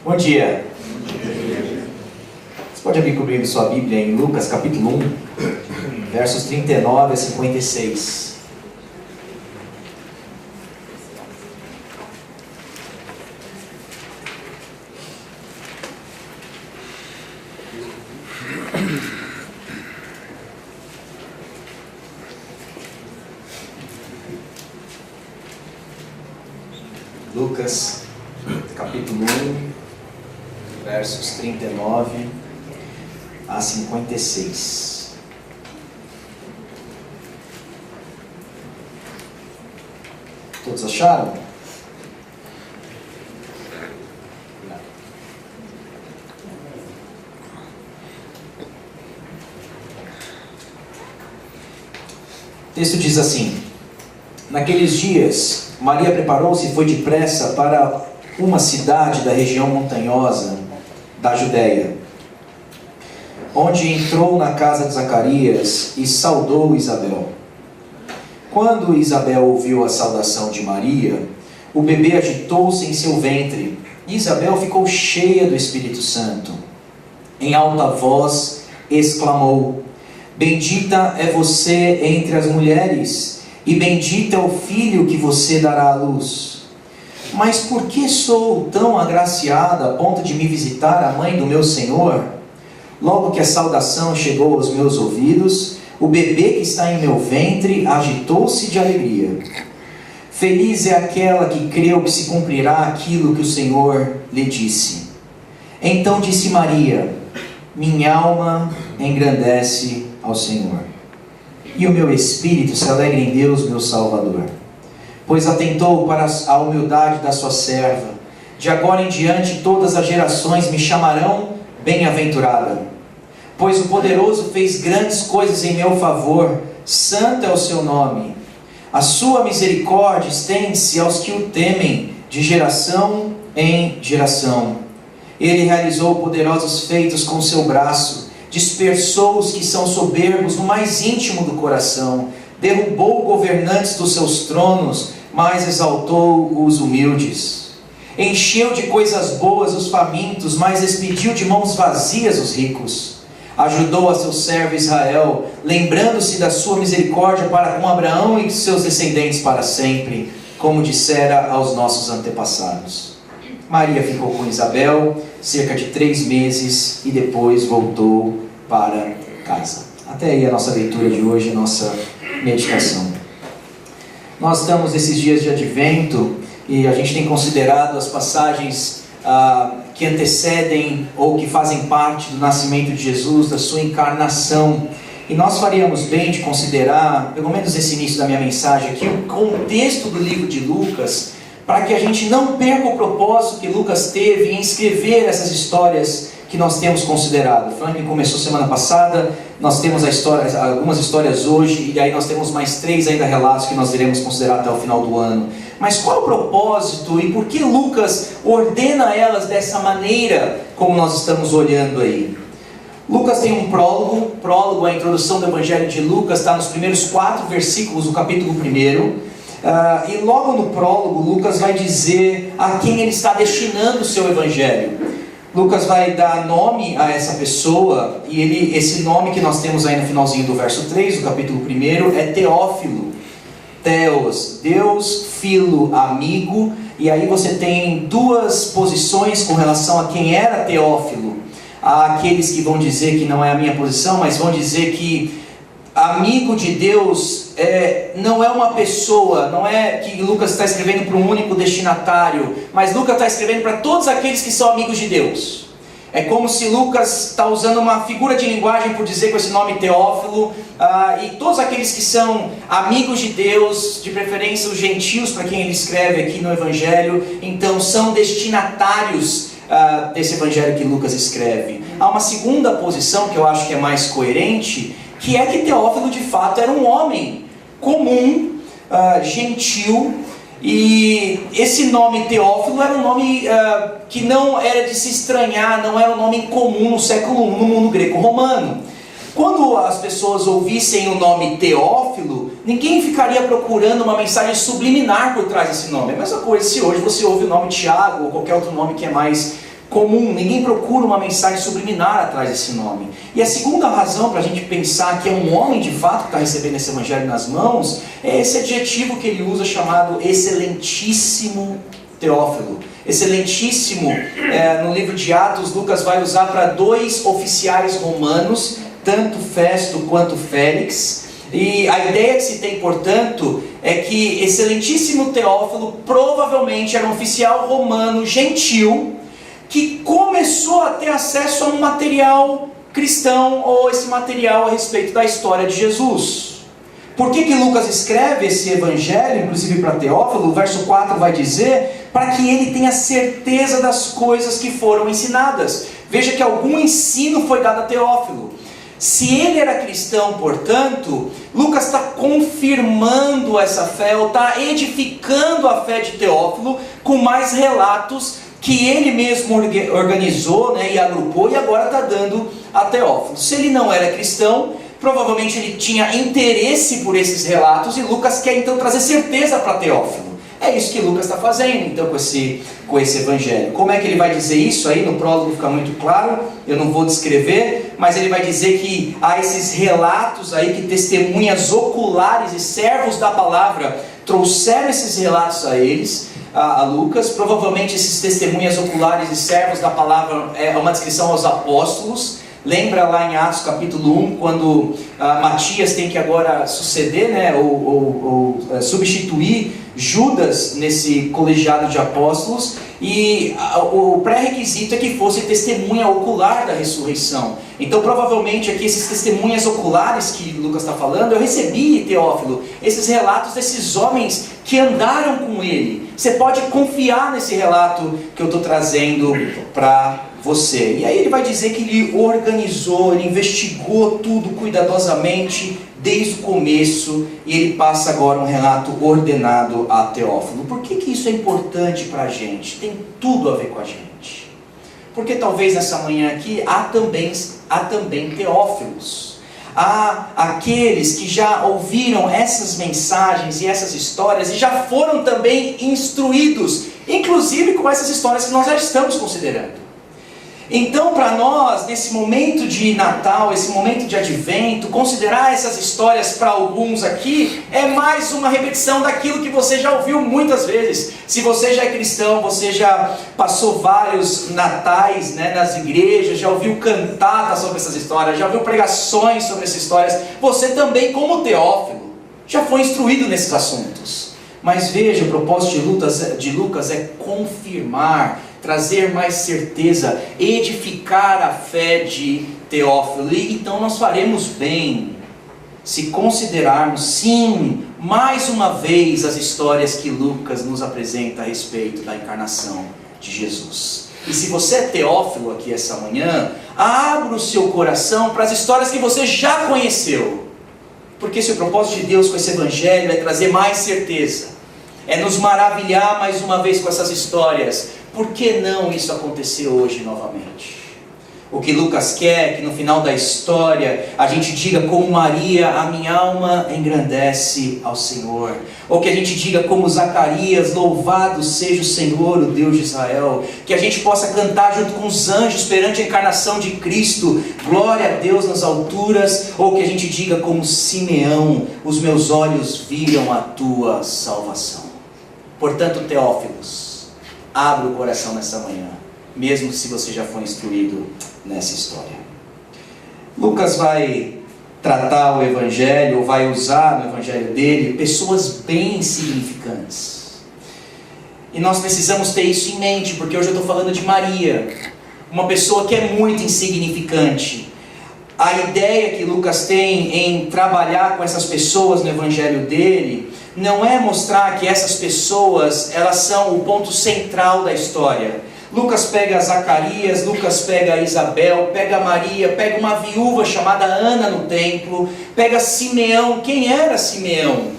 Bom dia. Você pode abrir comigo sua Bíblia em Lucas capítulo 1, versos 39 a 56. Lucas capítulo 1, versos 39 a 56. Todos acharam? O texto diz assim: naqueles dias, Maria preparou-se e foi depressa para uma cidade da região montanhosa da Judéia, onde entrou na casa de Zacarias e saudou Isabel. Quando Isabel ouviu a saudação de Maria, o bebê agitou-se em seu ventre, e Isabel ficou cheia do Espírito Santo. Em alta voz exclamou: bendita é você entre as mulheres, e bendito é o filho que você dará à luz. Mas por que sou tão agraciada a ponto de me visitar a mãe do meu Senhor? Logo que a saudação chegou aos meus ouvidos, o bebê que está em meu ventre agitou-se de alegria. Feliz é aquela que creu que se cumprirá aquilo que o Senhor lhe disse. Então disse Maria: minha alma engrandece ao Senhor, e o meu espírito se alegra em Deus, meu Salvador, pois atentou para a humildade da sua serva. De agora em diante todas as gerações me chamarão bem-aventurada, pois o Poderoso fez grandes coisas em meu favor. Santo é o seu nome. A sua misericórdia estende-se aos que o temem, de geração em geração. Ele realizou poderosos feitos com seu braço, dispersou os que são soberbos no mais íntimo do coração, derrubou governantes dos seus tronos, mas exaltou os humildes. Encheu de coisas boas os famintos, mas despediu de mãos vazias os ricos. Ajudou a seu servo Israel, lembrando-se da sua misericórdia para com Abraão e seus descendentes para sempre, como dissera aos nossos antepassados. Maria ficou com Isabel cerca de 3 meses e depois voltou para casa. Até aí a nossa leitura de hoje, a nossa meditação. Nós estamos nesses dias de advento e a gente tem considerado as passagens que antecedem ou que fazem parte do nascimento de Jesus, da sua encarnação. E nós faríamos bem de considerar, pelo menos esse início da minha mensagem aqui, o contexto do livro de Lucas, para que a gente não perca o propósito que Lucas teve em escrever essas histórias que nós temos considerado. Franklin começou semana passada, nós temos algumas histórias hoje, e aí nós temos mais 3 ainda relatos que nós iremos considerar até o final do ano. Mas qual é o propósito e por que Lucas ordena elas dessa maneira, como nós estamos olhando aí? Lucas tem um prólogo, a introdução do Evangelho de Lucas está nos primeiros 4 versículos do capítulo 1. E logo no prólogo, Lucas vai dizer a quem ele está destinando o seu Evangelho. Lucas vai dar nome a essa pessoa, e esse nome que nós temos aí no finalzinho do verso 3, do capítulo 1, é Teófilo. Theos, Deus, Filo, amigo. E aí você tem 2 posições com relação a quem era Teófilo. Há aqueles que vão dizer que não é a minha posição, mas vão dizer que amigo de Deus não é uma pessoa, não é que Lucas está escrevendo para um único destinatário, mas Lucas está escrevendo para todos aqueles que são amigos de Deus. É como se Lucas está usando uma figura de linguagem por dizer com esse nome Teófilo, e todos aqueles que são amigos de Deus, de preferência os gentios para quem ele escreve aqui no Evangelho, então são destinatários desse Evangelho que Lucas escreve. Há uma segunda posição que eu acho que é mais coerente, que é que Teófilo de fato era um homem comum, gentil, e esse nome Teófilo era um nome que não era de se estranhar, não era um nome incomum no século I, no mundo greco-romano. Quando as pessoas ouvissem o nome Teófilo, ninguém ficaria procurando uma mensagem subliminar por trás desse nome. É a mesma coisa se hoje você ouve o nome Tiago ou qualquer outro nome que é mais comum, ninguém procura uma mensagem subliminar atrás desse nome. E a segunda razão para a gente pensar que é um homem de fato que está recebendo esse evangelho nas mãos, é esse adjetivo que ele usa chamado excelentíssimo Teófilo. Excelentíssimo, no livro de Atos, Lucas vai usar para 2 oficiais romanos, tanto Festo quanto Félix. E a ideia que se tem, portanto, é que excelentíssimo Teófilo provavelmente era um oficial romano gentil, que começou a ter acesso a um material cristão, ou esse material a respeito da história de Jesus. Por que Lucas escreve esse evangelho, inclusive para Teófilo? O verso 4 vai dizer, para que ele tenha certeza das coisas que foram ensinadas. Veja que algum ensino foi dado a Teófilo. Se ele era cristão, portanto, Lucas está confirmando essa fé, ou está edificando a fé de Teófilo, com mais relatos que ele mesmo organizou, e agrupou, e agora está dando a Teófilo. Se ele não era cristão, provavelmente ele tinha interesse por esses relatos, e Lucas quer então trazer certeza para Teófilo. É isso que Lucas está fazendo então com esse evangelho. Como é que ele vai dizer isso aí? No prólogo fica muito claro, eu não vou descrever, mas ele vai dizer que há esses relatos aí que testemunhas oculares e servos da palavra trouxeram esses relatos a Lucas. Provavelmente esses testemunhas oculares e servos da palavra é uma descrição aos apóstolos. Lembra lá em Atos capítulo 1, quando Matias tem que agora suceder, ou substituir Judas nesse colegiado de apóstolos, e o pré-requisito é que fosse testemunha ocular da ressurreição. Então provavelmente aqui esses testemunhas oculares que Lucas está falando, eu recebi, Teófilo, esses relatos desses homens que andaram com ele. Você pode confiar nesse relato que eu estou trazendo para você. E aí ele vai dizer que ele organizou, ele investigou tudo cuidadosamente desde o começo, e ele passa agora um relato ordenado a Teófilo. Por que isso é importante para a gente? Tem tudo a ver com a gente. Porque talvez nessa manhã aqui há também teófilos. Há aqueles que já ouviram essas mensagens e essas histórias e já foram também instruídos, inclusive com essas histórias que nós já estamos considerando. Então, para nós, nesse momento de Natal, esse momento de Advento, considerar essas histórias para alguns aqui é mais uma repetição daquilo que você já ouviu muitas vezes. Se você já é cristão, você já passou vários natais nas igrejas, já ouviu cantatas sobre essas histórias, já ouviu pregações sobre essas histórias. Você também, como Teófilo, já foi instruído nesses assuntos. Mas veja, o propósito de Lucas é confirmar, trazer mais certeza, edificar a fé de Teófilo. E então nós faremos bem se considerarmos, sim, mais uma vez as histórias que Lucas nos apresenta a respeito da encarnação de Jesus. E se você é Teófilo aqui essa manhã, abra o seu coração para as histórias que você já conheceu. Porque se o propósito de Deus com esse evangelho é trazer mais certeza, é nos maravilhar mais uma vez com essas histórias, por que não isso acontecer hoje novamente? O que Lucas quer é que no final da história a gente diga como Maria, a minha alma engrandece ao Senhor. Ou que a gente diga como Zacarias, louvado seja o Senhor, o Deus de Israel. Que a gente possa cantar junto com os anjos perante a encarnação de Cristo, glória a Deus nas alturas. Ou que a gente diga como Simeão, os meus olhos viram a tua salvação. Portanto, Teófilos, abra o coração nessa manhã, mesmo se você já foi instruído nessa história. Lucas vai tratar o evangelho, ou vai usar no evangelho dele, pessoas bem insignificantes. E nós precisamos ter isso em mente, porque hoje eu estou falando de Maria, uma pessoa que é muito insignificante. A ideia que Lucas tem em trabalhar com essas pessoas no evangelho dele não é mostrar que essas pessoas, elas são o ponto central da história. Lucas pega Zacarias, Lucas pega Isabel, pega Maria, pega uma viúva chamada Ana no templo, pega Simeão. Quem era Simeão?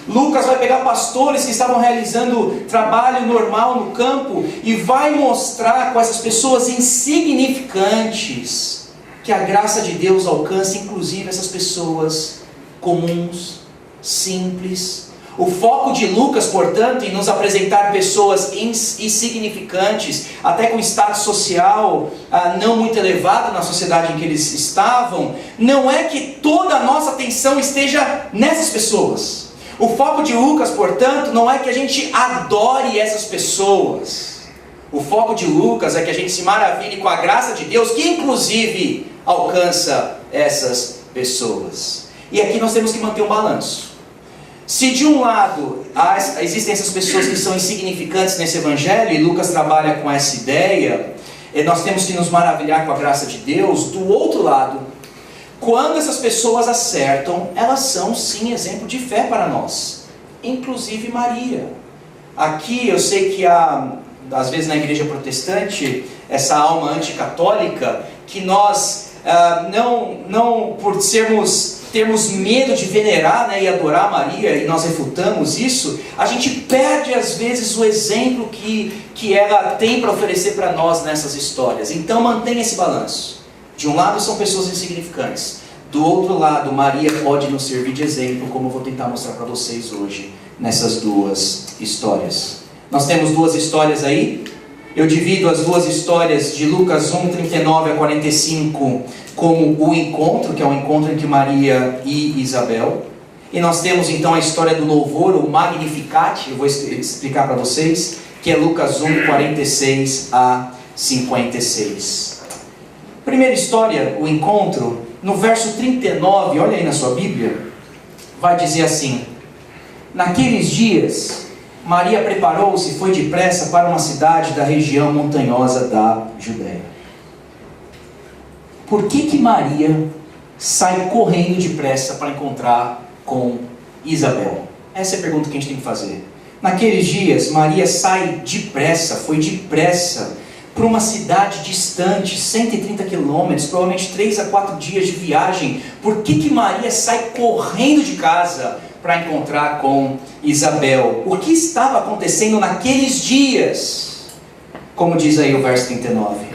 Lucas vai pegar pastores que estavam realizando trabalho normal no campo e vai mostrar com essas pessoas insignificantes que a graça de Deus alcança inclusive essas pessoas comuns, simples, O foco de Lucas, portanto, em nos apresentar pessoas insignificantes, até com status social não muito elevado na sociedade em que eles estavam, não é que toda a nossa atenção esteja nessas pessoas. O foco de Lucas, portanto, não é que a gente adore essas pessoas. O foco de Lucas é que a gente se maravilhe com a graça de Deus, que inclusive alcança essas pessoas. E aqui nós temos que manter um balanço. Se de um lado existem essas pessoas que são insignificantes nesse evangelho, e Lucas trabalha com essa ideia, nós temos que nos maravilhar com a graça de Deus. Do outro lado, quando essas pessoas acertam, elas são sim exemplo de fé para nós, inclusive Maria. Aqui eu sei que há, às vezes na igreja protestante, essa alma anticatólica, que nós não por termos medo de venerar, e adorar Maria, e nós refutamos isso, a gente perde às vezes o exemplo que ela tem para oferecer para nós nessas histórias. Então mantenha esse balanço. De um lado são pessoas insignificantes, do outro lado Maria pode nos servir de exemplo, como eu vou tentar mostrar para vocês hoje nessas duas histórias. Nós temos duas histórias aí. Eu divido as duas histórias de Lucas 1, 39 a 45 como o encontro, que é o encontro entre Maria e Isabel. E nós temos então a história do louvor, o Magnificat, eu vou explicar para vocês, que é Lucas 1, 46 a 56. Primeira história, o encontro, no verso 39, olha aí na sua Bíblia, vai dizer assim: naqueles dias, Maria preparou-se e foi depressa para uma cidade da região montanhosa da Judéia. Por que Maria sai correndo depressa para encontrar com Isabel? Essa é a pergunta que a gente tem que fazer. Naqueles dias, Maria sai depressa, foi depressa para uma cidade distante, 130 quilômetros, provavelmente 3 a 4 dias de viagem. Por que Maria sai correndo de casa para encontrar com Isabel? O que estava acontecendo naqueles dias? Como diz aí o verso 39.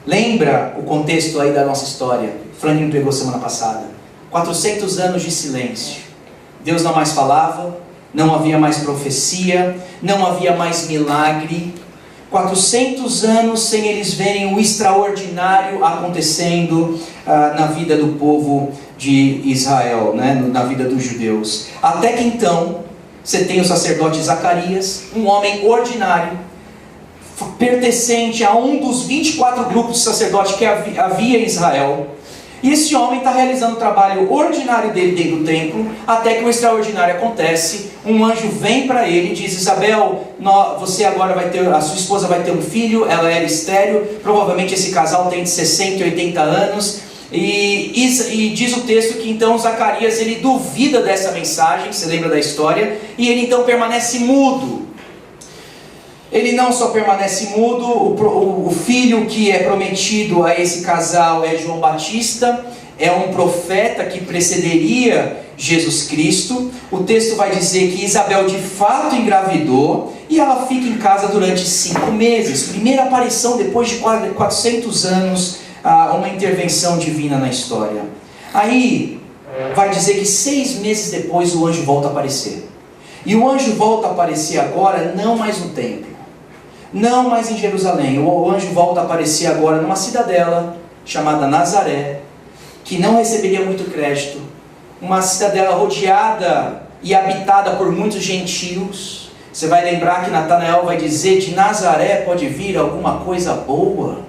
Lembra o contexto aí da nossa história? Franklin pregou semana passada. 400 anos de silêncio. Deus não mais falava, não havia mais profecia, não havia mais milagre. 400 anos sem eles verem o extraordinário acontecendo na vida do povo de Israel, na vida dos judeus. Até que então, você tem o sacerdote Zacarias, um homem ordinário, pertencente a um dos 24 grupos de sacerdotes que havia em Israel. E esse homem está realizando o trabalho ordinário dele dentro do templo, até que o extraordinário acontece. Um anjo vem para ele e diz: Isabel, você agora a sua esposa vai ter um filho, ela era estéril, provavelmente esse casal tem de 60 e 80 anos. E diz o texto que então Zacarias, ele duvida dessa mensagem, você lembra da história? E ele então permanece mudo. Ele não só permanece mudo, o filho que é prometido a esse casal é João Batista, é um profeta que precederia Jesus Cristo. O texto vai dizer que Isabel de fato engravidou e ela fica em casa durante 5 meses. Primeira aparição depois de 400 anos, uma intervenção divina na história. Aí vai dizer que 6 meses depois o anjo volta a aparecer. E o anjo volta a aparecer agora não mais no templo, não mais em Jerusalém. O anjo volta a aparecer agora numa cidadela chamada Nazaré, que não receberia muito crédito. Uma cidadela rodeada e habitada por muitos gentios. Você vai lembrar que Natanael vai dizer: de Nazaré pode vir alguma coisa boa.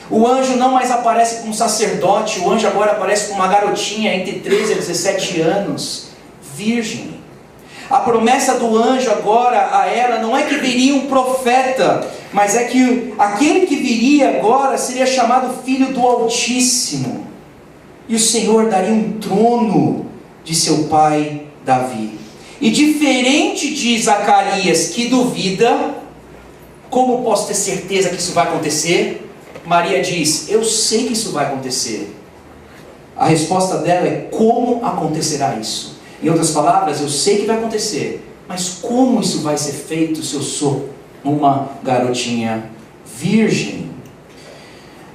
O anjo não mais aparece como sacerdote, o anjo agora aparece como uma garotinha entre 13 e 17 anos, virgem. A promessa do anjo agora a ela não é que viria um profeta, mas é que aquele que viria agora seria chamado Filho do Altíssimo. E o Senhor daria um trono de seu pai Davi. E diferente de Zacarias, que duvida, como posso ter certeza que isso vai acontecer? Maria diz: eu sei que isso vai acontecer. A resposta dela é: como acontecerá isso? Em outras palavras, eu sei que vai acontecer, mas como isso vai ser feito se eu sou uma garotinha virgem?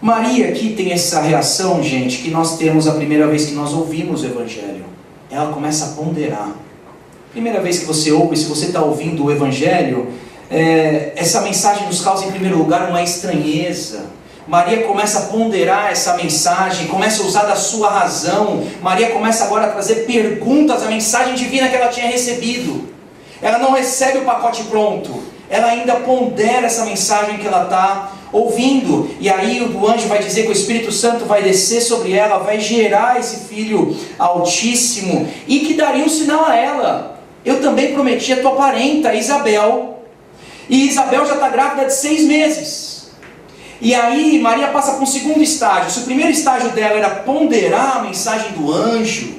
Maria aqui tem essa reação, gente, que nós temos a primeira vez que nós ouvimos o Evangelho. Ela começa a ponderar. primeira vez que você ouve, se você está ouvindo o Evangelho, essa mensagem nos causa em primeiro lugar uma estranheza. Maria começa a ponderar essa mensagem, começa a usar da sua razão. Maria começa agora a trazer perguntas à mensagem divina que ela tinha recebido. Ela não recebe o pacote pronto, ela ainda pondera essa mensagem que ela está ouvindo. E aí o anjo vai dizer que o Espírito Santo vai descer sobre ela, vai gerar esse Filho Altíssimo, e que daria um sinal a ela: eu também prometi a tua parenta Isabel, e Isabel já está grávida de 6 meses. E aí Maria passa para um segundo estágio. Se o primeiro estágio dela era ponderar a mensagem do anjo,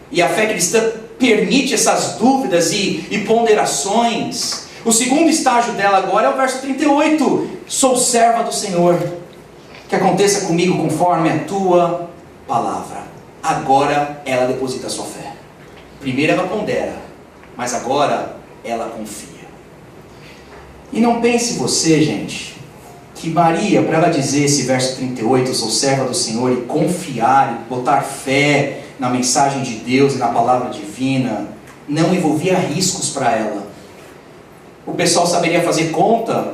e a fé cristã permite essas dúvidas e ponderações, o segundo estágio dela agora é o verso 38. Sou serva do Senhor, que aconteça comigo conforme a tua palavra. Agora ela deposita a sua fé. Primeiro ela pondera, mas agora ela confia. E não pense você, gente, que Maria, para ela dizer esse verso 38, sou serva do Senhor, e confiar, e botar fé na mensagem de Deus e na palavra divina, não envolvia riscos para ela. O pessoal saberia fazer conta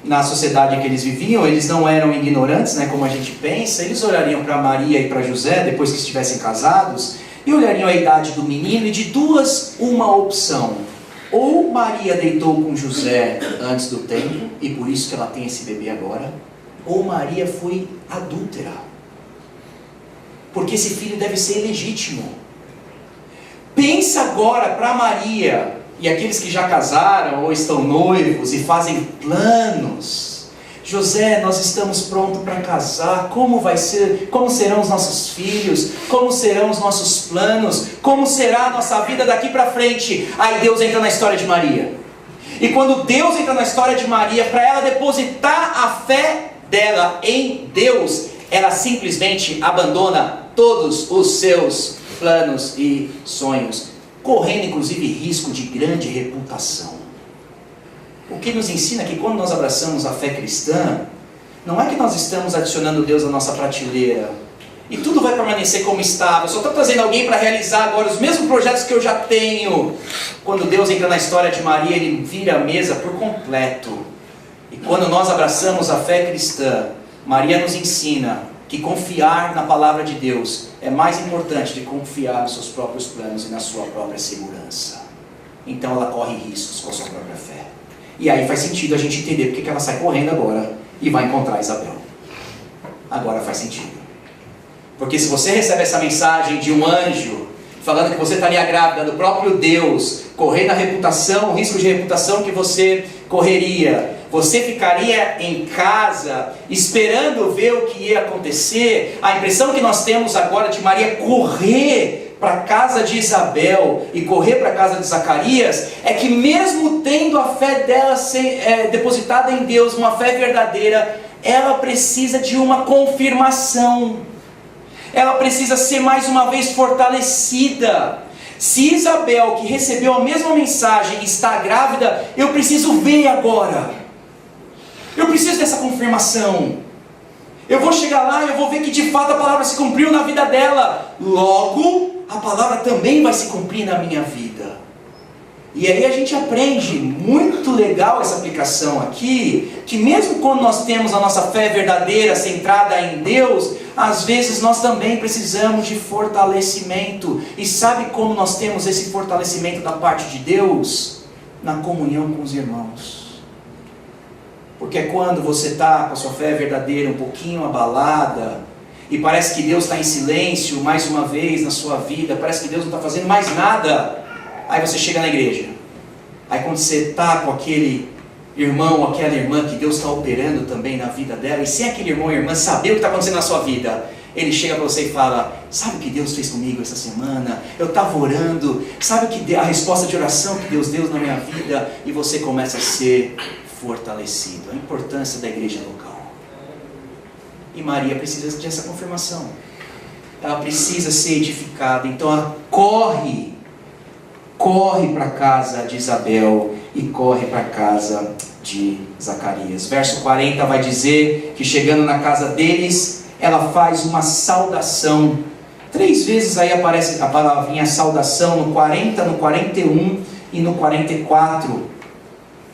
na sociedade em que eles viviam, eles não eram ignorantes, né, como a gente pensa. Eles olhariam para Maria e para José, depois que estivessem casados, e olhariam a idade do menino, e de duas, uma opção: ou Maria deitou com José antes do tempo, e por isso que ela tem esse bebê agora, ou Maria foi adúltera, porque esse filho deve ser ilegítimo. Pensa agora para Maria e aqueles que já casaram ou estão noivos e fazem planos: José, nós estamos prontos para casar, como vai ser, como serão os nossos filhos, como serão os nossos planos, como será a nossa vida daqui para frente. Aí Deus entra na história de Maria, e quando Deus entra na história de Maria, para ela depositar a fé dela em Deus, ela simplesmente abandona todos os seus planos e sonhos, correndo inclusive risco de grande reputação. O que nos ensina que quando nós abraçamos a fé cristã, não é que nós estamos adicionando Deus à nossa prateleira e tudo vai permanecer como estava, eu só estou trazendo alguém para realizar agora os mesmos projetos que eu já tenho. Quando Deus entra na história de Maria, Ele vira a mesa por completo. E quando nós abraçamos a fé cristã, Maria nos ensina que confiar na palavra de Deus é mais importante do que confiar nos seus próprios planos e na sua própria segurança. Então ela corre riscos com a sua própria fé. E aí faz sentido a gente entender porque que ela sai correndo agora e vai encontrar Isabel. Agora faz sentido. Porque se você recebe essa mensagem de um anjo falando que você estaria grávida do próprio Deus, correndo a reputação, o risco de reputação que você correria, você ficaria em casa esperando ver o que ia acontecer. A impressão que nós temos agora de Maria correr para a casa de Isabel e correr para a casa de Zacarias é que, mesmo tendo a fé dela depositada em Deus, uma fé verdadeira, ela precisa de uma confirmação. Ela precisa ser mais uma vez fortalecida. Se Isabel, que recebeu a mesma mensagem, está grávida, eu preciso ver agora. Eu preciso dessa confirmação. Eu vou chegar lá e eu vou ver que de fato a palavra se cumpriu na vida dela. Logo, a palavra também vai se cumprir na minha vida. E aí a gente aprende, muito legal essa aplicação aqui, que mesmo quando nós temos a nossa fé verdadeira, centrada em Deus, às vezes nós também precisamos de fortalecimento. E sabe como nós temos esse fortalecimento da parte de Deus? Na comunhão com os irmãos. Porque é quando você está com a sua fé verdadeira um pouquinho abalada, e parece que Deus está em silêncio mais uma vez na sua vida, parece que Deus não está fazendo mais nada. Aí você chega na igreja. Aí quando você está com aquele irmão ou aquela irmã que Deus está operando também na vida dela, e sem aquele irmão ou irmã saber o que está acontecendo na sua vida, ele chega para você e fala: sabe o que Deus fez comigo essa semana? Eu estava orando, sabe a resposta de oração que Deus deu na minha vida? E você começa a ser fortalecido. A importância da igreja local. E Maria precisa dessa confirmação. Ela precisa ser edificada. Então ela corre para a casa de Isabel e corre para a casa de Zacarias. Verso 40 vai dizer que, chegando na casa deles, ela faz uma saudação. 3 vezes aí aparece a palavrinha saudação, no 40, no 41 e no 44,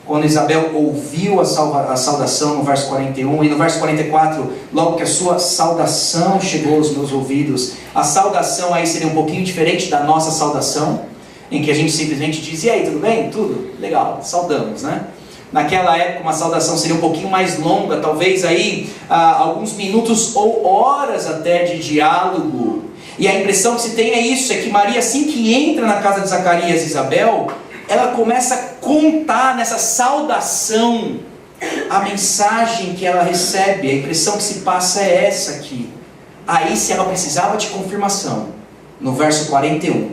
quando Isabel ouviu a saudação no verso 41, e no verso 44, logo que a sua saudação chegou aos meus ouvidos. A saudação aí seria um pouquinho diferente da nossa saudação, em que a gente simplesmente diz: e aí, tudo bem? Tudo? Legal, saudamos, né? Naquela época uma saudação seria um pouquinho mais longa, talvez aí alguns minutos ou horas até de diálogo. E a impressão que se tem é isso, é que Maria, assim que entra na casa de Zacarias e Isabel, ela começa a contar nessa saudação a mensagem que ela recebe. A impressão que se passa é essa aqui. Aí, se ela precisava de confirmação, no verso 41,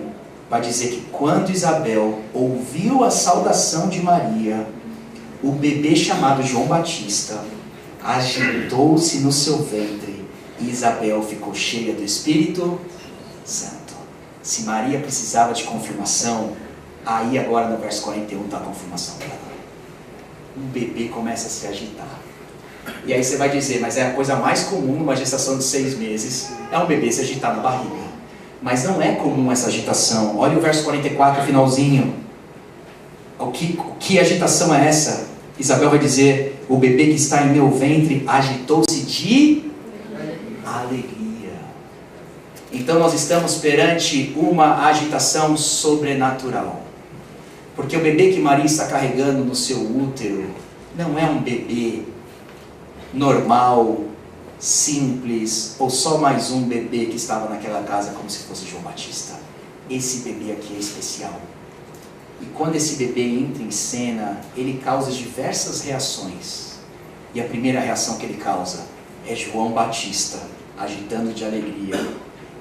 vai dizer que quando Isabel ouviu a saudação de Maria, o bebê chamado João Batista agitou-se no seu ventre e Isabel ficou cheia do Espírito Santo. Se Maria precisava de confirmação, aí agora no verso 41 está a confirmação dela. O bebê começa a se agitar. E aí você vai dizer: mas é a coisa mais comum numa gestação de 6 meses, é um bebê se agitar na barriga. Mas não é comum essa agitação. Olha o verso 44, finalzinho. Que agitação é essa? Isabel vai dizer: o bebê que está em meu ventre agitou-se de alegria. Então nós estamos perante uma agitação sobrenatural. Porque o bebê que Maria está carregando no seu útero não é um bebê normal, simples, ou só mais um bebê que estava naquela casa como se fosse João Batista. Esse bebê aqui é especial. E quando esse bebê entra em cena, ele causa diversas reações. E a primeira reação que ele causa é João Batista, agitando de alegria.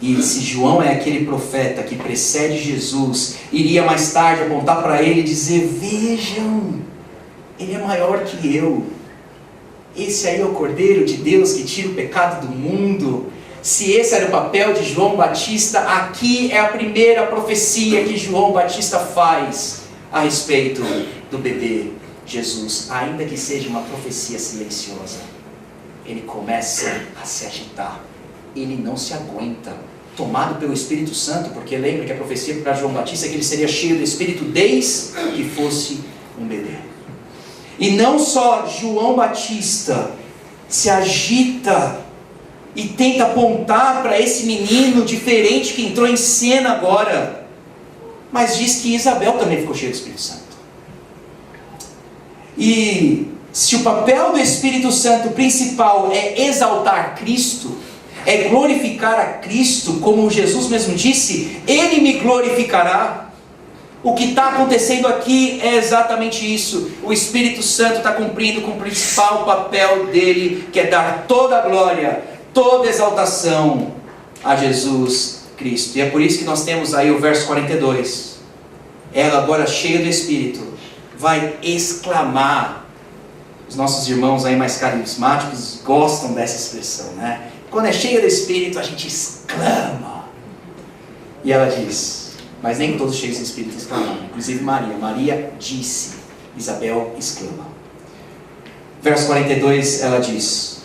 E se João é aquele profeta que precede Jesus, iria mais tarde apontar para ele e dizer: vejam, ele é maior que eu. Esse aí é o Cordeiro de Deus que tira o pecado do mundo. Se esse era o papel de João Batista, aqui é a primeira profecia que João Batista faz a respeito do bebê Jesus. Ainda que seja uma profecia silenciosa, ele começa a se agitar. Ele não se aguenta, tomado pelo Espírito Santo, porque lembra que a profecia para João Batista é que ele seria cheio do Espírito desde que fosse um bebê. E não só João Batista se agita e tenta apontar para esse menino diferente que entrou em cena agora, mas diz que Isabel também ficou cheia do Espírito Santo. E se o papel do Espírito Santo principal é exaltar Cristo, é glorificar a Cristo, como Jesus mesmo disse: Ele me glorificará. O que está acontecendo aqui é exatamente isso. O Espírito Santo está cumprindo com o principal papel dele, que é dar toda a glória, toda a exaltação a Jesus Cristo. E é por isso que nós temos aí o verso 42. Ela, agora cheia do Espírito, vai exclamar. Os nossos irmãos aí mais carismáticos gostam dessa expressão, né? Quando é cheia do Espírito, a gente exclama. E ela diz, mas nem todos cheios do Espírito exclamam, inclusive Maria. Maria disse, Isabel exclama. Verso 42, ela diz: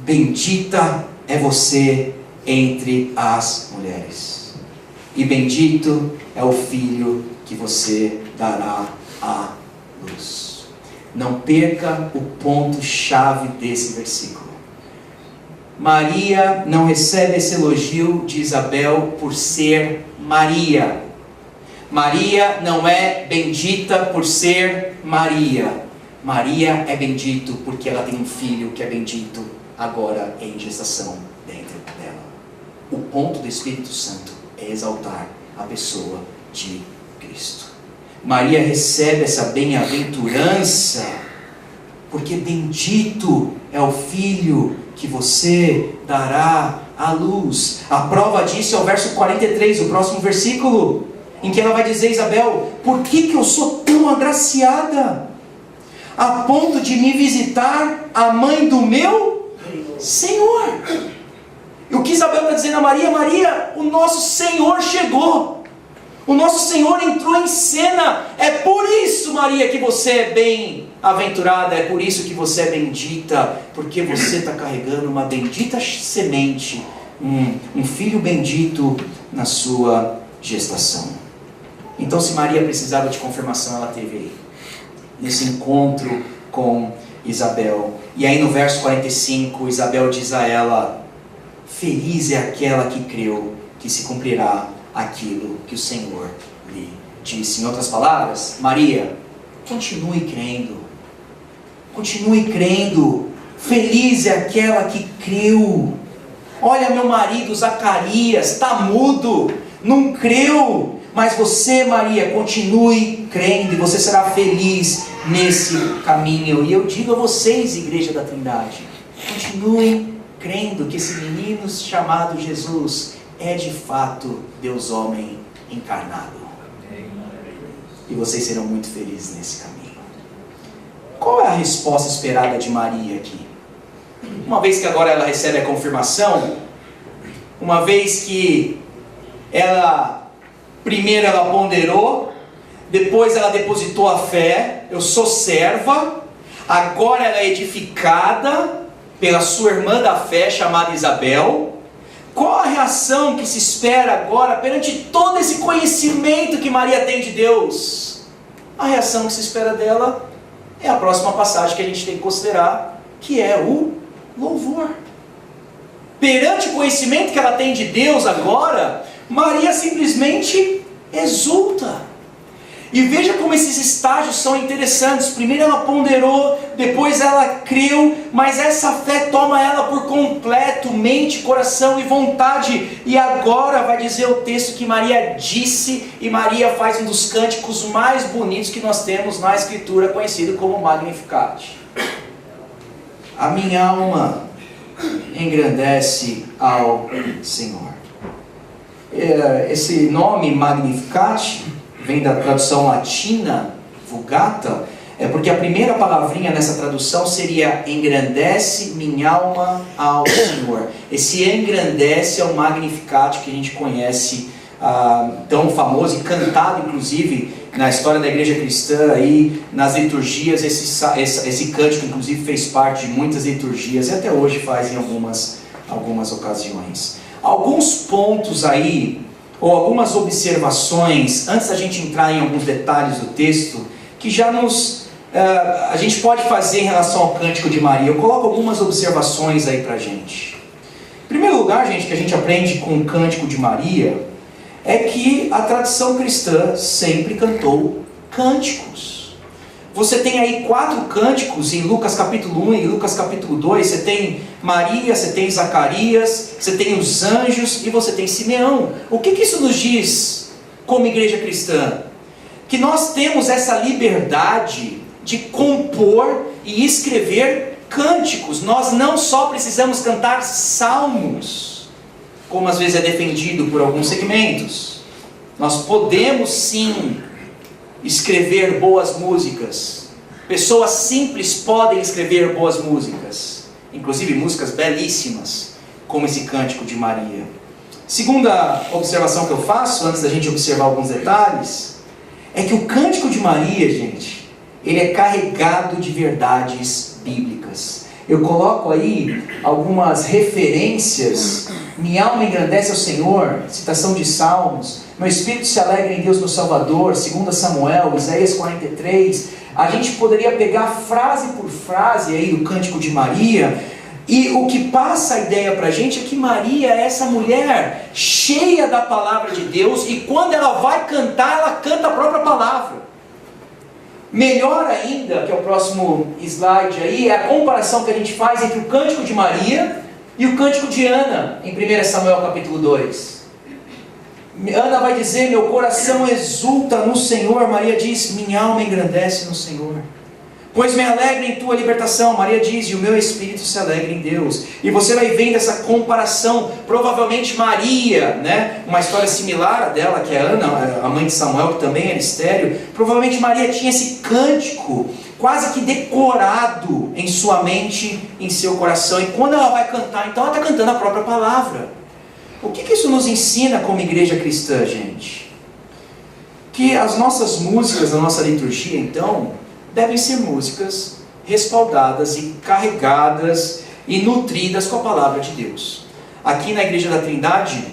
bendita é você entre as mulheres, e bendito é o filho que você dará à luz. Não perca o ponto-chave desse versículo. Maria não recebe esse elogio de Isabel por ser Maria. Maria não é bendita por ser Maria. Maria é bendito porque ela tem um filho que é bendito agora em gestação dentro dela. O ponto do Espírito Santo é exaltar a pessoa de Cristo. Maria recebe essa bem-aventurança porque bendito é o filho que você dará à luz. A prova disso é o verso 43, o próximo versículo, em que ela vai dizer: Isabel, por que eu sou tão agraciada, a ponto de me visitar a mãe do meu Senhor? E o que Isabel está dizendo a Maria? Maria, o nosso Senhor chegou. O nosso Senhor entrou em cena. É por isso, Maria, que você é bem-aventurada. É por isso que você é bendita. Porque você está carregando uma bendita semente, um filho bendito na sua gestação. Então, se Maria precisava de confirmação, ela teve aí, nesse encontro com Isabel. E aí no verso 45, Isabel diz a ela: feliz é aquela que creu, que se cumprirá aquilo que o Senhor lhe disse. Em outras palavras, Maria, continue crendo. Continue crendo. Feliz é aquela que creu. Olha, meu marido Zacarias, está mudo, não creu. Mas você, Maria, continue crendo e você será feliz nesse caminho. E eu digo a vocês, Igreja da Trindade, continuem crendo que esse menino chamado Jesus é de fato Deus homem encarnado. E vocês serão muito felizes nesse caminho. Qual é a resposta esperada de Maria aqui? Uma vez que agora ela recebe a confirmação, uma vez que primeiro ela ponderou, depois ela depositou a fé, eu sou serva, agora ela é edificada pela sua irmã da fé chamada Isabel. Qual a reação que se espera agora perante todo esse conhecimento que Maria tem de Deus? A reação que se espera dela é a próxima passagem que a gente tem que considerar, que é o louvor. Perante o conhecimento que ela tem de Deus agora, Maria simplesmente exulta. E veja como esses estágios são interessantes. Primeiro ela ponderou, depois ela creu, mas essa fé toma ela por completo, mente, coração e vontade. E agora vai dizer o texto que Maria disse, e Maria faz um dos cânticos mais bonitos que nós temos na Escritura, conhecido como Magnificat. A minha alma engrandece ao Senhor. Esse nome Magnificat vem da tradução latina, Vulgata, porque a primeira palavrinha nessa tradução seria engrandece minha alma ao Senhor. Esse engrandece é o Magnificat que a gente conhece, tão famoso e cantado inclusive na história da igreja cristã, aí, nas liturgias. Esse cântico inclusive fez parte de muitas liturgias e até hoje faz em algumas ocasiões. Alguns pontos aí, ou algumas observações, antes da gente entrar em alguns detalhes do texto, que já a gente pode fazer em relação ao cântico de Maria. Eu coloco algumas observações aí pra gente. Em primeiro lugar, gente, que a gente aprende com o cântico de Maria, é que a tradição cristã sempre cantou cânticos. Você tem aí 4 cânticos em Lucas capítulo 1 e Lucas capítulo 2. Você tem Maria, você tem Zacarias, você tem os anjos e você tem Simeão. O que isso nos diz como igreja cristã? Que nós temos essa liberdade de compor e escrever cânticos. Nós não só precisamos cantar salmos, como às vezes é defendido por alguns segmentos. Nós podemos sim escrever boas músicas. Pessoas simples podem escrever boas músicas, inclusive músicas belíssimas, como esse cântico de Maria. Segunda observação que eu faço, antes da gente observar alguns detalhes, é que o cântico de Maria, gente, ele é carregado de verdades bíblicas. Eu coloco aí algumas referências. Minha alma engrandece ao Senhor, citação de Salmos. Meu espírito se alegra em Deus meu Salvador, 2 Samuel, Isaías 43. A gente poderia pegar frase por frase aí do cântico de Maria, e o que passa a ideia para a gente é que Maria é essa mulher cheia da palavra de Deus, e quando ela vai cantar, ela canta a própria palavra. Melhor ainda, que é o próximo slide aí, é a comparação que a gente faz entre o cântico de Maria e o cântico de Ana, em 1 Samuel capítulo 2. Ana vai dizer, meu coração exulta no Senhor. Maria diz, minha alma engrandece no Senhor. Pois me alegra em tua libertação. Maria diz, e o meu espírito se alegra em Deus. E você vai vendo essa comparação. Provavelmente Maria, né, uma história similar a dela, que é Ana, a mãe de Samuel, que também era estéril. Provavelmente Maria tinha esse cântico quase que decorado em sua mente, em seu coração. E quando ela vai cantar, então ela está cantando a própria palavra. O que isso nos ensina como igreja cristã, gente? Que as nossas músicas, a nossa liturgia, então, devem ser músicas respaldadas e carregadas e nutridas com a palavra de Deus. Aqui na Igreja da Trindade,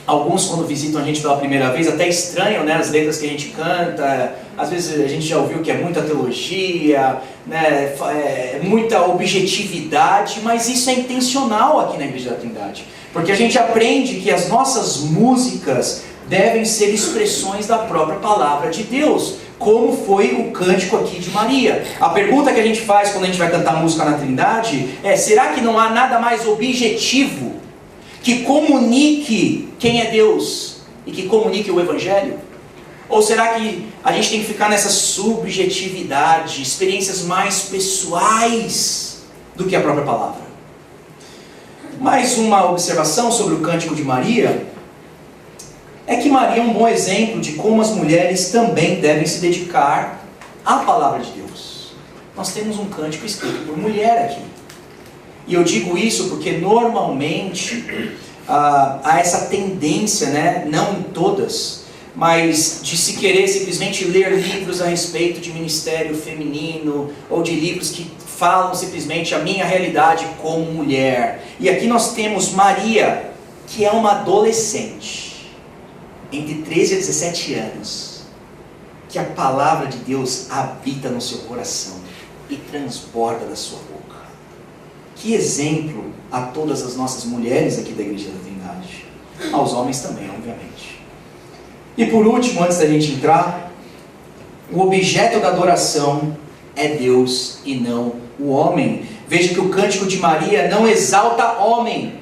Alguns, quando visitam a gente pela primeira vez, até estranham, né, as letras que a gente canta. Às vezes a gente já ouviu que é muita teologia, né, muita objetividade, mas isso é intencional aqui na Igreja da Trindade. Porque a gente aprende que as nossas músicas devem ser expressões da própria palavra de Deus, como foi o cântico aqui de Maria. A pergunta que a gente faz quando a gente vai cantar música na Trindade é: será que não há nada mais objetivo que comunique quem é Deus e que comunique o Evangelho? Ou será que a gente tem que ficar nessa subjetividade, experiências mais pessoais do que a própria palavra? Mais uma observação sobre o cântico de Maria é que Maria é um bom exemplo de como as mulheres também devem se dedicar à palavra de Deus. Nós temos um cântico escrito por mulher aqui. E eu digo isso porque normalmente há essa tendência, né, não em todas, mas de se querer simplesmente ler livros a respeito de ministério feminino, ou de livros que falam simplesmente a minha realidade como mulher. E aqui nós temos Maria, que é uma adolescente, entre 13 a 17 anos, que a palavra de Deus habita no seu coração e transborda da sua boca. Que exemplo a todas as nossas mulheres aqui da Igreja da Trindade. Aos homens também, obviamente. E por último, antes da gente entrar, o objeto da adoração é Deus e não o homem. Veja que o cântico de Maria não exalta homem.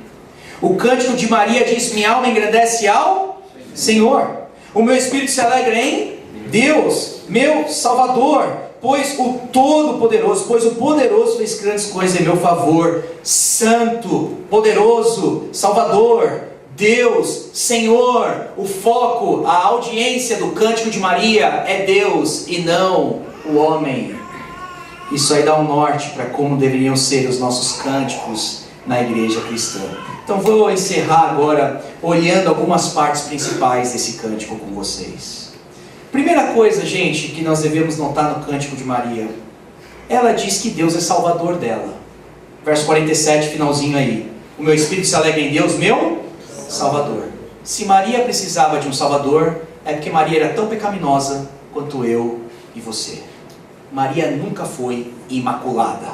O cântico de Maria diz: minha alma engrandece ao Senhor. O meu espírito se alegra em Deus, meu Salvador. Pois o Todo-Poderoso, pois o Poderoso fez grandes coisas em meu favor. Santo, poderoso, Salvador, Deus, Senhor. O foco, a audiência do cântico de Maria é Deus e não o homem. Isso aí dá um norte para como deveriam ser os nossos cânticos na igreja cristã. Então vou encerrar agora olhando algumas partes principais desse cântico com vocês. Primeira coisa, gente, que nós devemos notar no cântico de Maria, ela diz que Deus é salvador dela. Verso 47, finalzinho aí: o meu espírito se alegra em Deus, meu Salvador. Se Maria precisava de um Salvador, é porque Maria era tão pecaminosa quanto eu e você. Maria nunca foi imaculada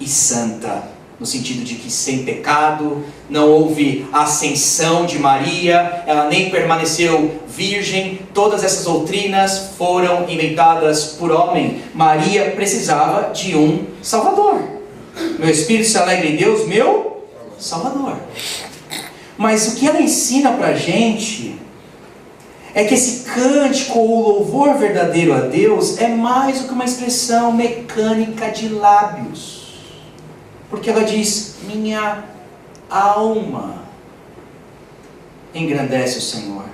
e santa, no sentido de que sem pecado, não houve ascensão de Maria, ela nem permaneceu virgem. Todas essas doutrinas foram inventadas por homem. Maria precisava de um Salvador. Meu espírito se alegra em Deus, meu Salvador. Mas o que ela ensina pra gente é que esse cântico ou louvor verdadeiro a Deus é mais do que uma expressão mecânica de lábios. Porque ela diz: minha alma engrandece o Senhor,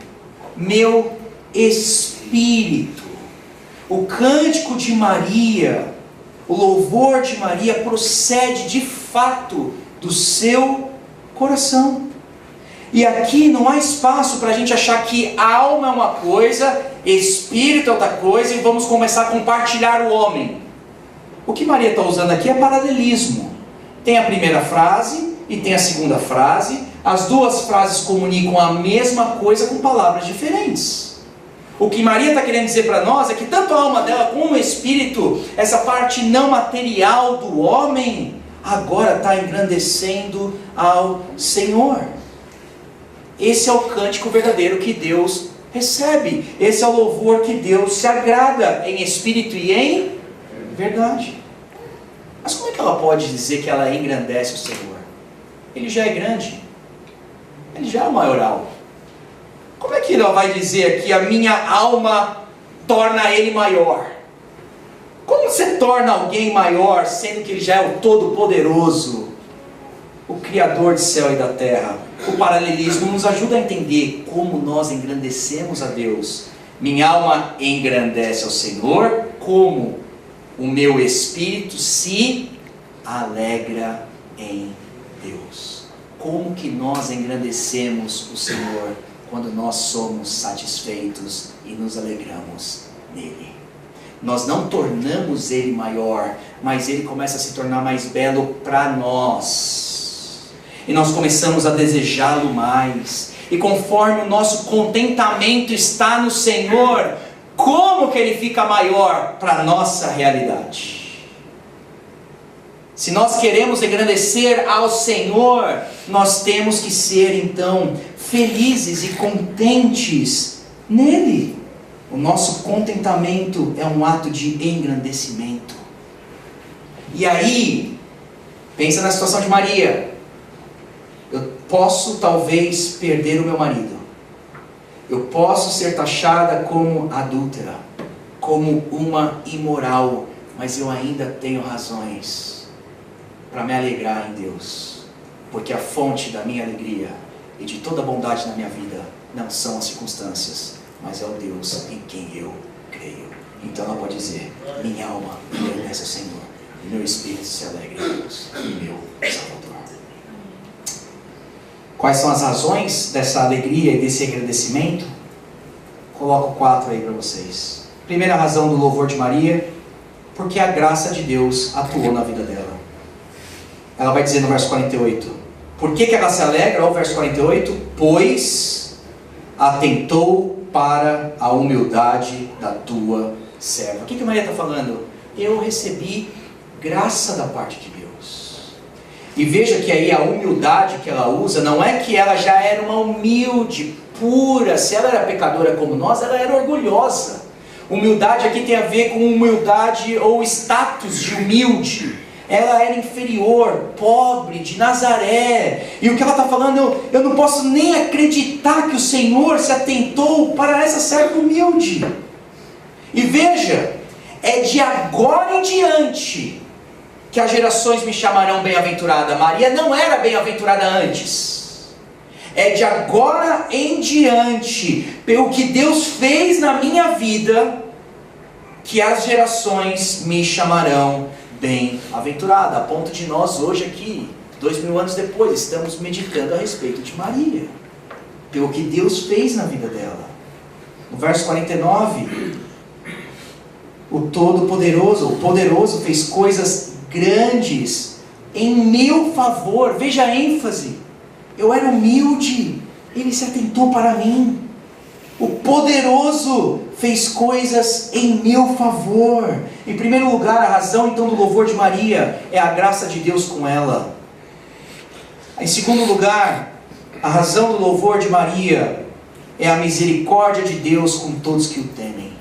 meu espírito. O cântico de Maria, o louvor de Maria procede de fato do seu coração. E aqui não há espaço para a gente achar que alma é uma coisa, espírito é outra coisa, e vamos começar a compartilhar o homem. O que Maria está usando aqui é paralelismo. Tem a primeira frase e tem a segunda frase. As duas frases comunicam a mesma coisa com palavras diferentes. O que Maria está querendo dizer para nós é que tanto a alma dela como o espírito, essa parte não material do homem, agora está engrandecendo ao Senhor. Esse é o cântico verdadeiro que Deus recebe. Esse é o louvor que Deus se agrada em espírito e em verdade. Mas como é que ela pode dizer que ela engrandece o Senhor? Ele já é grande. Ele já é o maioral. Como é que ela vai dizer que a minha alma torna ele maior? Como você torna alguém maior, sendo que ele já é o Todo-Poderoso, o Criador do céu e da terra? O paralelismo nos ajuda a entender como nós engrandecemos a Deus. Minha alma engrandece ao Senhor, como o meu espírito se alegra em Deus. Como que nós engrandecemos o Senhor quando nós somos satisfeitos e nos alegramos nele? Nós não tornamos ele maior, mas ele começa a se tornar mais belo para nós. E nós começamos a desejá-lo mais. E conforme o nosso contentamento está no Senhor, como que ele fica maior para a nossa realidade? Se nós queremos engrandecer ao Senhor, nós temos que ser então felizes e contentes nele. O nosso contentamento é um ato de engrandecimento. E aí, pensa na situação de Maria. Eu posso talvez perder o meu marido. Eu posso ser taxada como adúltera, como uma imoral, mas eu ainda tenho razões para me alegrar em Deus, porque a fonte da minha alegria e de toda a bondade na minha vida não são as circunstâncias, mas é o Deus em quem eu creio. Então ela pode dizer: minha alma engrandece o Senhor, e meu espírito se alegra em Deus, meu Salvador. Quais são as razões dessa alegria e desse agradecimento? Coloco 4 aí para vocês. Primeira razão do louvor de Maria: porque a graça de Deus atuou na vida dela. Ela vai dizer no verso 48. Por que ela se alegra? Olha o verso 48. Pois atentou para a humildade da tua serva. O que Maria está falando? Eu recebi graça da parte de Deus. E veja que aí a humildade que ela usa, não é que ela já era uma humilde, pura. Se ela era pecadora como nós, ela era orgulhosa. Humildade aqui tem a ver com humildade ou status de humilde. Ela era inferior, pobre, de Nazaré. E o que ela está falando, eu não posso nem acreditar que o Senhor se atentou para essa serva humilde. E veja, é de agora em diante que as gerações me chamarão bem-aventurada. Maria não era bem-aventurada antes. É de agora em diante, pelo que Deus fez na minha vida, que as gerações me chamarão bem-aventurada, a ponto de nós hoje aqui, 2000 anos depois, estamos meditando a respeito de Maria, pelo que Deus fez na vida dela. No verso 49, o Todo-Poderoso, o Poderoso fez coisas grandes em meu favor. Veja a ênfase: eu era humilde, Ele se atentou para mim. O Poderoso fez coisas em meu favor. Em primeiro lugar, a razão então do louvor de Maria é a graça de Deus com ela. Em segundo lugar, a razão do louvor de Maria é a misericórdia de Deus com todos que o temem.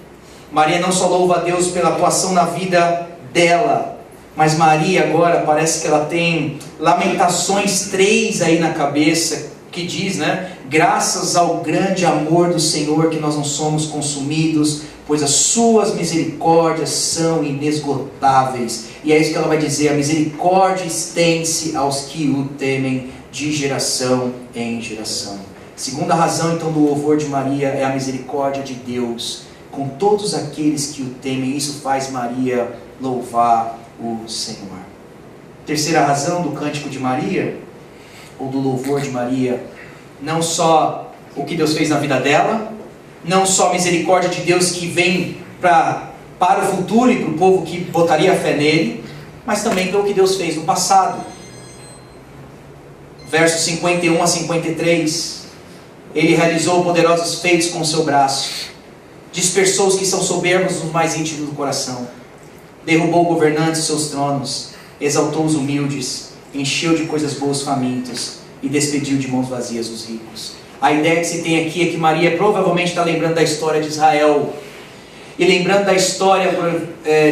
Maria não só louva a Deus pela atuação na vida dela, mas Maria agora parece que ela tem Lamentações 3 aí na cabeça, que diz, né? Graças ao grande amor do Senhor que nós não somos consumidos, pois as suas misericórdias são inesgotáveis. E é isso que ela vai dizer: a misericórdia estende-se aos que o temem de geração em geração. Segunda razão então do louvor de Maria é a misericórdia de Deus com todos aqueles que o temem. Isso faz Maria louvar o Senhor. Terceira razão do cântico de Maria, ou do louvor de Maria, não só o que Deus fez na vida dela, não só a misericórdia de Deus que vem para o futuro e para o povo que botaria a fé nele, mas também pelo que Deus fez no passado. Versos 51 a 53, Ele realizou poderosos feitos com o seu braço, dispersou os que são soberbos nos mais íntimos do coração, derrubou governantes dos seus tronos, exaltou os humildes, encheu de coisas boas os famintos e despediu de mãos vazias os ricos. A ideia que se tem aqui é que Maria provavelmente está lembrando da história de Israel, e lembrando da história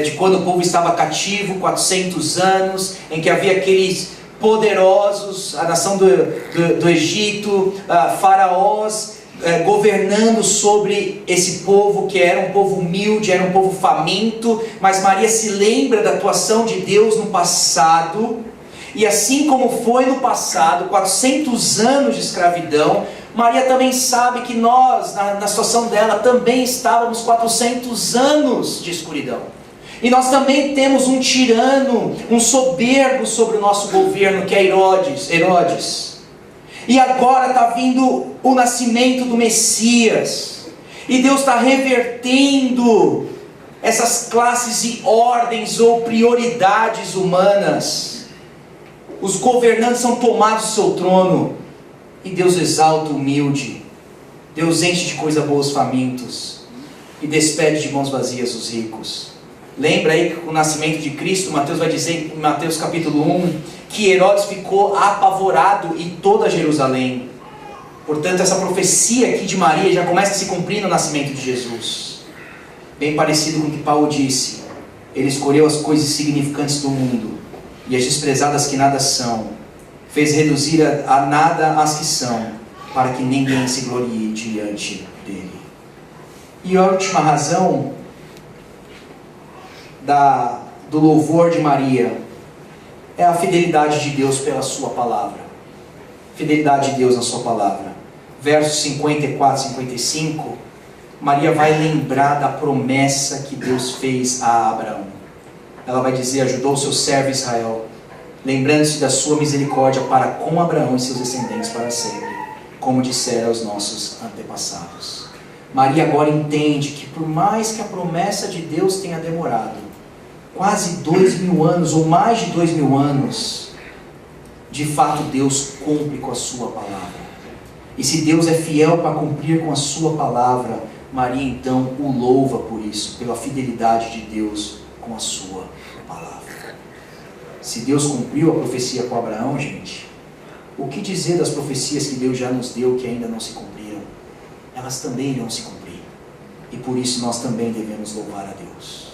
de quando o povo estava cativo, 400 anos, em que havia aqueles poderosos, a nação do Egito, faraós, governando sobre esse povo que era um povo humilde, era um povo faminto. Mas Maria se lembra da atuação de Deus no passado, e assim como foi no passado, 400 anos de escravidão, Maria também sabe que nós, na situação dela, também estávamos 400 anos de escuridão. E nós também temos um tirano, um soberbo sobre o nosso governo, que é Herodes. E agora está vindo o nascimento do Messias. E Deus está revertendo essas classes e ordens ou prioridades humanas. Os governantes são tomados do seu trono. E Deus exalta o humilde. Deus enche de coisa boa os famintos e despede de mãos vazias os ricos. Lembra aí que com o nascimento de Cristo, Mateus vai dizer em Mateus capítulo 1, que Herodes ficou apavorado e toda Jerusalém. Portanto, essa profecia aqui de Maria já começa a se cumprir no nascimento de Jesus. Bem parecido com o que Paulo disse. Ele escolheu as coisas insignificantes do mundo e as desprezadas que nada são. Fez reduzir a nada as que são, para que ninguém se glorie diante dele. E a última razão do louvor de Maria é a fidelidade de Deus pela sua palavra. Fidelidade de Deus na sua palavra. Versos 54 e 55, Maria vai lembrar da promessa que Deus fez a Abraão. Ela vai dizer: ajudou o seu servo Israel, lembrando-se da sua misericórdia para com Abraão e seus descendentes para sempre, como disseram aos nossos antepassados. Maria agora entende que por mais que a promessa de Deus tenha demorado quase 2000 anos, ou mais de 2000 anos, de fato Deus cumpre com a sua palavra. E se Deus é fiel para cumprir com a sua palavra, Maria então o louva por isso, pela fidelidade de Deus com a sua palavra. Se Deus cumpriu a profecia com Abraão, gente, o que dizer das profecias que Deus já nos deu que ainda não se cumpriram? Elas também irão se cumprir. E por isso nós também devemos louvar a Deus.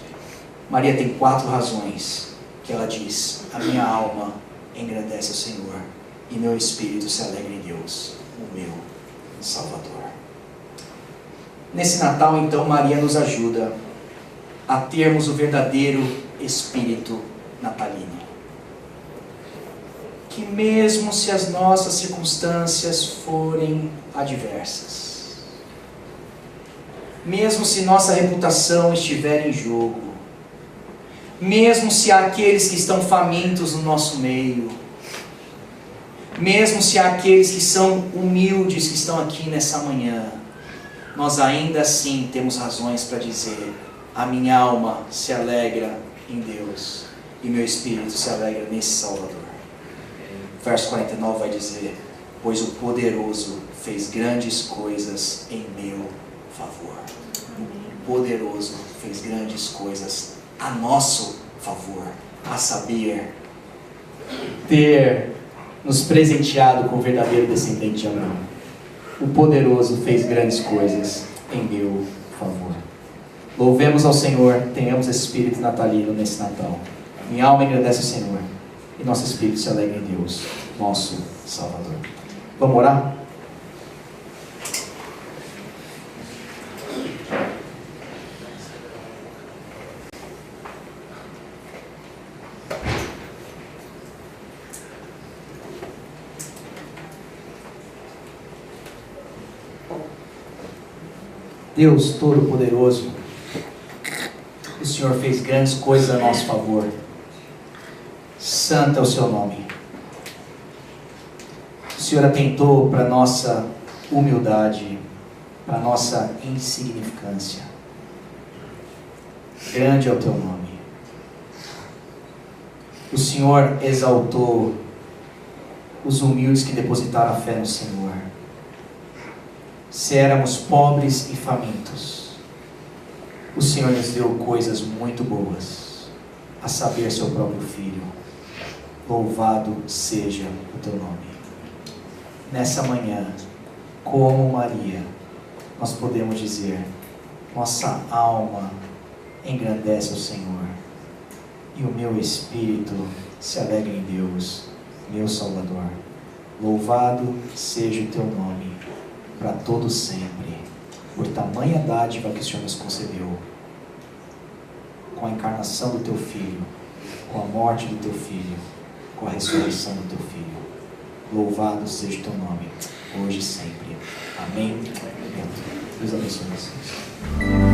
Maria tem 4 razões que ela diz: a minha alma engrandece o Senhor e meu espírito se alegra em Deus, o meu Salvador. Nesse Natal, então, Maria nos ajuda a termos o verdadeiro espírito natalino. Que mesmo se as nossas circunstâncias forem adversas, mesmo se nossa reputação estiver em jogo, mesmo se há aqueles que estão famintos no nosso meio, mesmo se há aqueles que são humildes que estão aqui nessa manhã, nós ainda assim temos razões para dizer: a minha alma se alegra em Deus e meu espírito se alegra nesse Salvador. Verso 49 vai dizer: pois o poderoso fez grandes coisas em meu favor. O poderoso fez grandes coisas a nosso favor, a saber, ter nos presenteado com o verdadeiro descendente de Abraão. O poderoso fez grandes coisas em meu favor. Louvemos ao Senhor, tenhamos esse espírito natalino nesse Natal. Minha alma agradece ao Senhor e nosso espírito se alegra em Deus, nosso Salvador. Vamos orar? Deus Todo-Poderoso, o Senhor fez grandes coisas a nosso favor. Santo é o seu nome. O Senhor atentou para a nossa humildade, para a nossa insignificância. Grande é o teu nome. O Senhor exaltou os humildes que depositaram a fé no Senhor. Se éramos pobres e famintos, o Senhor nos deu coisas muito boas, a saber, seu próprio Filho. Louvado seja o teu nome. Nessa manhã, como Maria, nós podemos dizer: nossa alma engrandece o Senhor e o meu espírito se alegra em Deus, meu Salvador. Louvado seja o teu nome para todo sempre, por tamanha dádiva que o Senhor nos concedeu, com a encarnação do teu Filho, com a morte do teu Filho, com a ressurreição do teu Filho. Louvado seja o teu nome, hoje e sempre. Amém. Deus abençoe vocês.